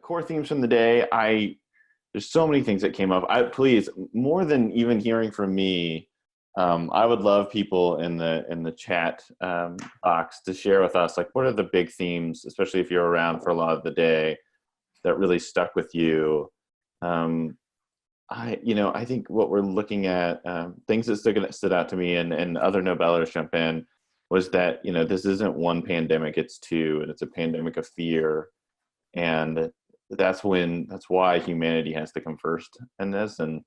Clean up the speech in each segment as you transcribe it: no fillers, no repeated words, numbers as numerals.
core themes from the day. There's so many things that came up. Please, more than even hearing from me, I would love people in the chat box to share with us, like, what are the big themes, especially if you're around for a lot of the day, that really stuck with you. I think what we're looking at, things that stood out to me, and other Nobelers jump in, was that, this isn't one pandemic, it's two, and it's a pandemic of fear. And that's why humanity has to come first in this. And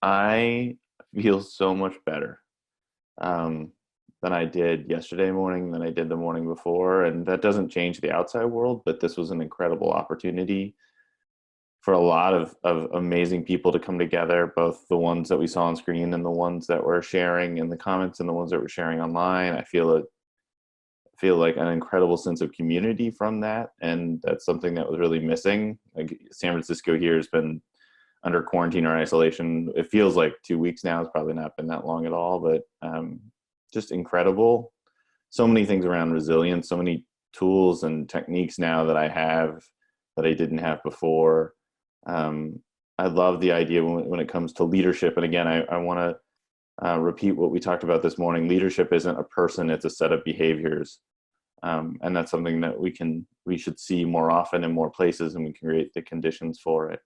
I feel so much better than I did yesterday morning, than I did the morning before. And that doesn't change the outside world, but this was an incredible opportunity for a lot of amazing people to come together, both the ones that we saw on screen and the ones that were sharing in the comments and the ones that were sharing online. I feel like an incredible sense of community from that, and that's something that was really missing. Like, San Francisco here has been under quarantine or isolation. It feels like 2 weeks now. It's probably not been that long at all, but just incredible. So many things around resilience, so many tools and techniques now that I have that I didn't have before. I love the idea when it comes to leadership. And again, I want to repeat what we talked about this morning. Leadership isn't a person, it's a set of behaviors. And that's something that we should see more often in more places, and we can create the conditions for it.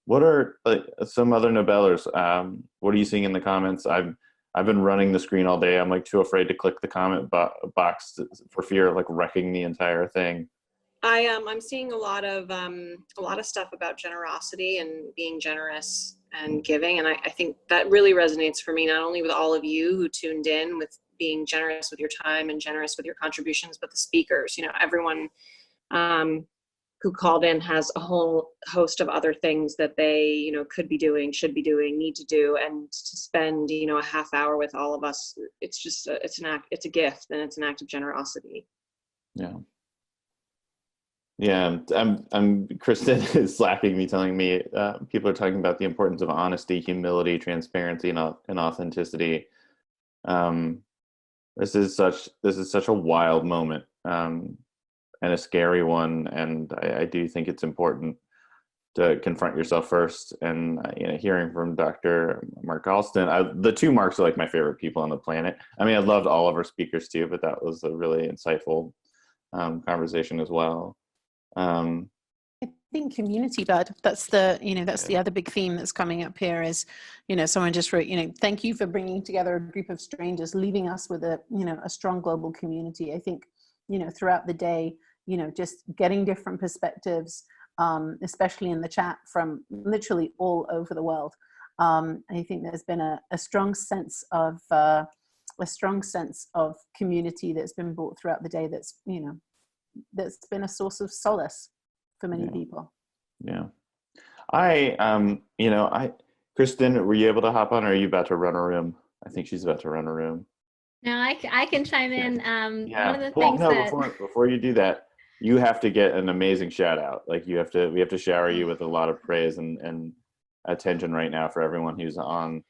What are some other Nobelers? What are you seeing in the comments? I've been running the screen all day. I'm like too afraid to click the comment box for fear of like wrecking the entire thing. I'm seeing a lot of stuff about generosity and being generous and giving, and I think that really resonates for me, not only with all of you who tuned in, with being generous with your time and generous with your contributions, but the speakers. Everyone who called in has a whole host of other things that they could be doing, should be doing, need to do, and to spend a half hour with all of us, it's just it's a gift, and it's an act of generosity. Yeah, I'm Kristen is slacking me, telling me people are talking about the importance of honesty, humility, transparency, and authenticity. This is such a wild moment, and a scary one, and I do think it's important to confront yourself first. And hearing from Dr. Mark Alston, the two Marks are like my favorite people on the planet. I mean, I loved all of our speakers too, but that was a really insightful conversation as well. I think community, Bud. That's the other big theme that's coming up here is, someone just wrote, thank you for bringing together a group of strangers, leaving us with a strong global community. I think, throughout the day, just getting different perspectives, especially in the chat from literally all over the world. I think there's been a strong sense of community that's been brought throughout the day. That's been a source of solace for many people. Yeah. Kristen, were you able to hop on, or are you about to run a room? I think she's about to run a room. No, I can chime in. Yeah. One of the things before you do that, you have to get an amazing shout out. Like, we have to shower you with a lot of praise and attention right now for everyone who's on.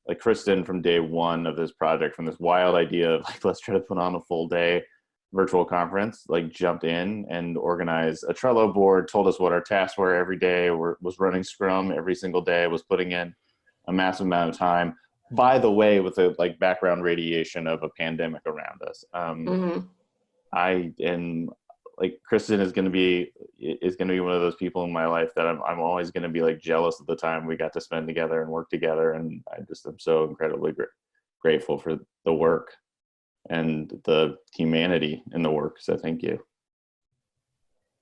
Like, Kristen, from day one of this project, from this wild idea of like, let's try to put on a full day virtual conference, like, jumped in and organized a Trello board, told us what our tasks were every day, was running Scrum every single day, was putting in a massive amount of time, by the way, with the like background radiation of a pandemic around us. Kristen is going to be one of those people in my life that I'm always going to be like jealous of the time we got to spend together and work together, and I just am so incredibly grateful for the work and the humanity in the work. So thank you.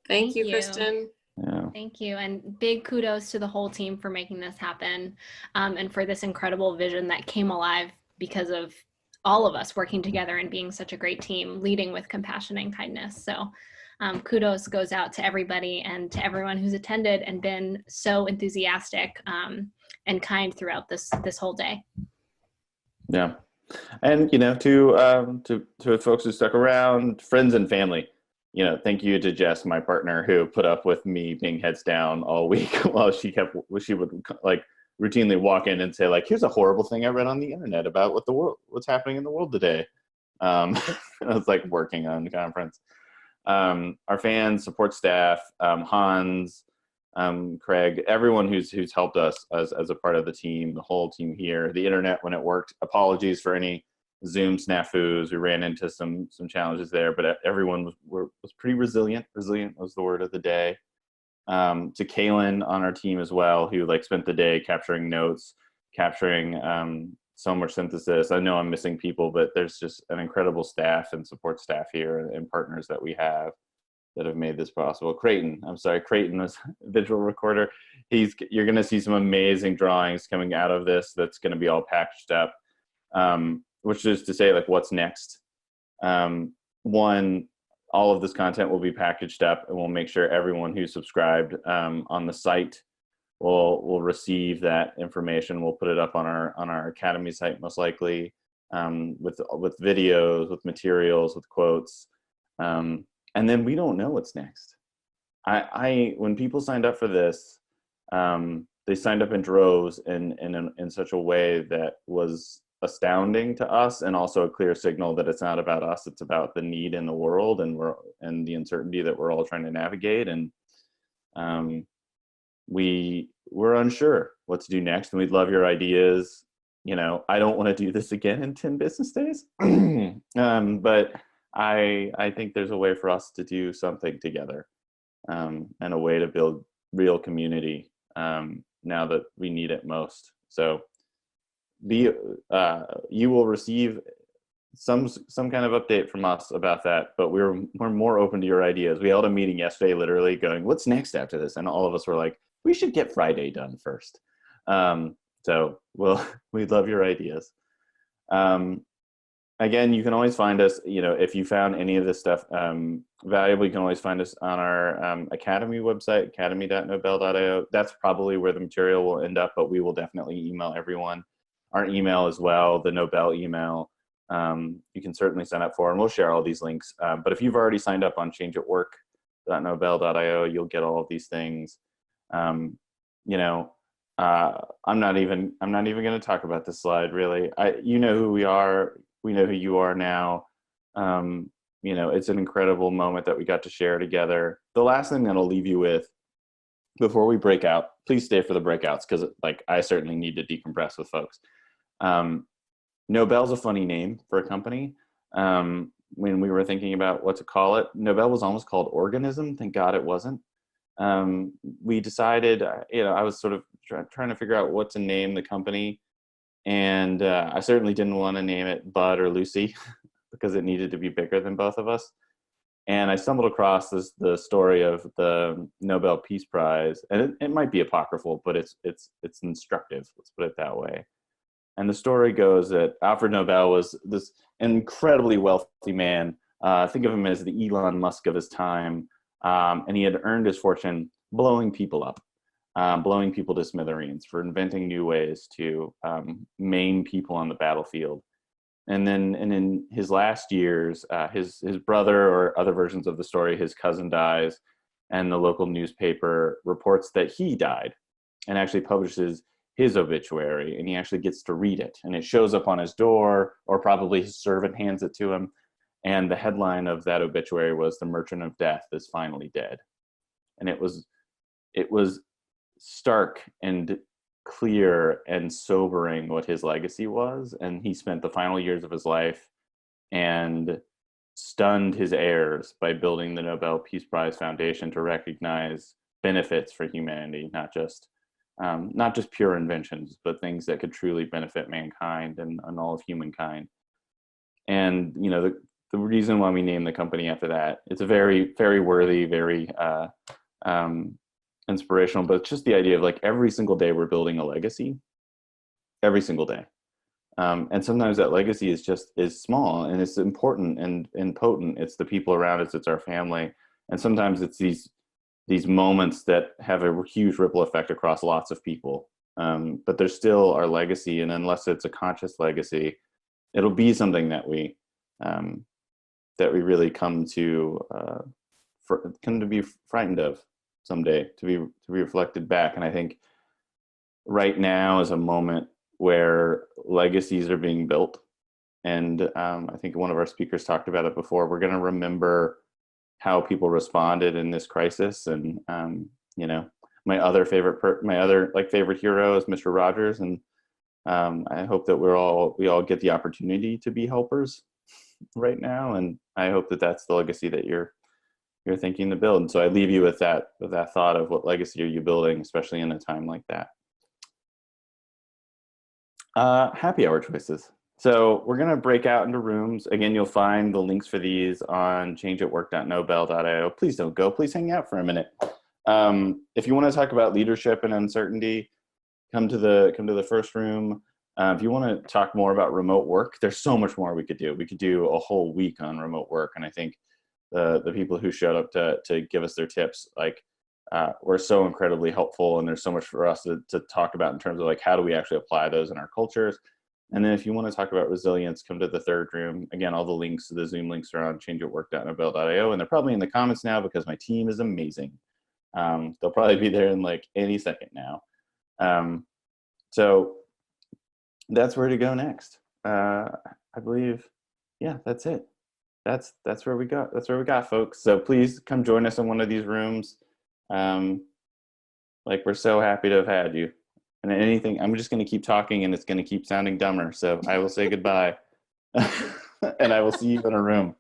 Thank you, Kristen. Yeah. Thank you. And big kudos to the whole team for making this happen, and for this incredible vision that came alive because of all of us working together and being such a great team, leading with compassion and kindness. So kudos goes out to everybody and to everyone who's attended and been so enthusiastic and kind throughout this whole day. Yeah. And, to folks who stuck around, friends and family, thank you to Jess, my partner, who put up with me being heads down all week while she would like routinely walk in and say, like, here's a horrible thing I read on the internet about what's happening in the world today. I was like working on the conference. our fans, support staff, Hans, Craig, everyone who's helped us as a part of the team, the whole team here, the internet when it worked. Apologies for any Zoom snafus. We ran into some challenges there, but everyone was pretty resilient. Resilient was the word of the day. To Kaylin on our team as well, who like spent the day capturing notes, capturing so much synthesis. I know I'm missing people, but there's just an incredible staff and support staff here and partners that we have that have made this possible. Creighton was visual recorder. You're going to see some amazing drawings coming out of this that's going to be all packaged up, which is to say, like, what's next? One, all of this content will be packaged up, and we'll make sure everyone who's subscribed on the site will receive that information. We'll put it up on our Academy site, most likely, with videos, with materials, with quotes. And then we don't know what's next. When people signed up for this, they signed up in droves in such a way that was astounding to us, and also a clear signal that it's not about us, it's about the need in the world and the uncertainty that we're all trying to navigate. And we're unsure what to do next, and we'd love your ideas. I don't want to do this again in 10 business days, but I think there's a way for us to do something together, and a way to build real community now that we need it most. So you will receive some kind of update from us about that, but we're more open to your ideas. We held a meeting yesterday, literally going, what's next after this? And all of us were like, we should get Friday done first. So we'd love your ideas. Again, you can always find us, if you found any of this stuff valuable, you can always find us on our Academy website, academy.nobel.io. That's probably where the material will end up, but we will definitely email everyone. Our email as well, the Nobel email, you can certainly sign up for, and we'll share all these links. But if you've already signed up on changeatwork.nobel.io, you'll get all of these things. I'm not even going to talk about this slide, really. You know who we are. We know who you are now. It's an incredible moment that we got to share together. The last thing that I'll leave you with before we break out, please stay for the breakouts, because I certainly need to decompress with folks. Nobel's a funny name for a company. When we were thinking about what to call it, Nobel was almost called Organism. Thank God it wasn't. We decided, I was sort of trying to figure out what to name the company. And I certainly didn't want to name it Bud or Lucy because it needed to be bigger than both of us. And I stumbled across the story of the Nobel Peace Prize, and it might be apocryphal, but it's instructive. Let's put it that way. And the story goes that Alfred Nobel was this incredibly wealthy man. Think of him as the Elon Musk of his time. And he had earned his fortune blowing people up, blowing people to smithereens, for inventing new ways to maim people on the battlefield. And in his last years, his brother, or other versions of the story, his cousin dies, and the local newspaper reports that he died, and actually publishes his obituary, and he actually gets to read it, and it shows up on his door, or probably his servant hands it to him. And the headline of that obituary was "The Merchant of Death is finally dead." And it was stark and clear and sobering what his legacy was. And he spent the final years of his life and stunned his heirs by building the Nobel Peace Prize Foundation to recognize benefits for humanity, not just pure inventions, but things that could truly benefit mankind and all of humankind. And the reason why we named the company after that, it's a very, very worthy, very inspirational, but it's just the idea of every single day we're building a legacy, every single day. And sometimes that legacy is small, and it's important and potent. It's the people around us, it's our family. And sometimes it's these moments that have a huge ripple effect across lots of people. But there's still our legacy. And unless it's a conscious legacy, it'll be something that we really come to be frightened of someday, to be reflected back. And I think right now is a moment where legacies are being built. And I think one of our speakers talked about it before. We're going to remember how people responded in this crisis. And you know, my other favorite hero is Mr. Rogers, and I hope that we all get the opportunity to be helpers right now, and I hope that that's the legacy that you're thinking to build. And so I leave you with that thought of what legacy are you building, especially in a time like that. Happy hour choices. So we're going to break out into rooms. Again, you'll find the links for these on changeatwork.nobel.io. Please don't go. Please hang out for a minute. If you want to talk about leadership and uncertainty, come to the first room. If you want to talk more about remote work, there's so much more we could do. We could do a whole week on remote work. And I think the people who showed up to give us their tips, like, were so incredibly helpful. And there's so much for us to talk about in terms of like, how do we actually apply those in our cultures? And then if you want to talk about resilience, come to the third room. Again, all the links to the Zoom links are on changeatwork.nobel.io. And they're probably in the comments now because my team is amazing. They'll probably be there in like any second now. So that's where to go next. I believe, yeah, that's it. That's where we got. That's where we got, folks. So please come join us in one of these rooms. Like, we're so happy to have had you. And anything, I'm just going to keep talking and it's going to keep sounding dumber. So I will say goodbye and I will see you in a room.